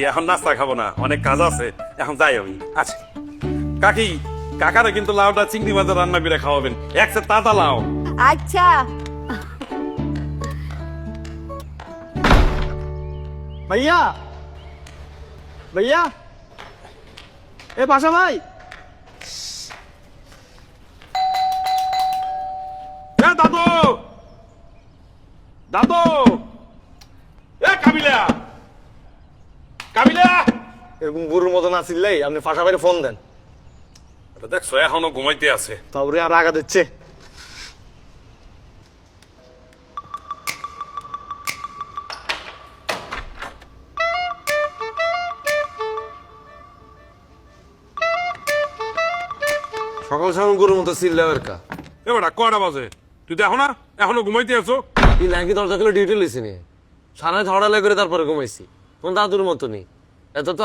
এখন নাস্তা খাবো না, অনেক কাজ আছে, এখন যাই আমি। আচ্ছা কাকি, কাকারে কিন্তু লাউটা চিংড়ি মাছের রান্না করে খাওয়াবেন, একসাথে তাজা লাউ। আচ্ছা ভাইয়া, ভাইয়া, এ পাশা ভাই, এ দাদু, দাদু, এ কাবিলা, কাবিলা। এরকম গরুর মতো না চিল্লাই আপনি পাশা ভাইরে ফোন দেন। দেখছো এখনো ঘুমাইতে আছে। তারপরে আর আগা দিচ্ছে। সকাল সকাল গরুর মতো চিল্লাবের কা এ বেটা কয়টা বাজে? তুই দেখো না এখনো ঘুমাইতে আছো? এই নাকি দরজা খুলে ডিউটি লইছি নি, সারা ঝড়ালে করে তারপরে ঘুমাইছি। কোন দাদুর মতো নি, এত তো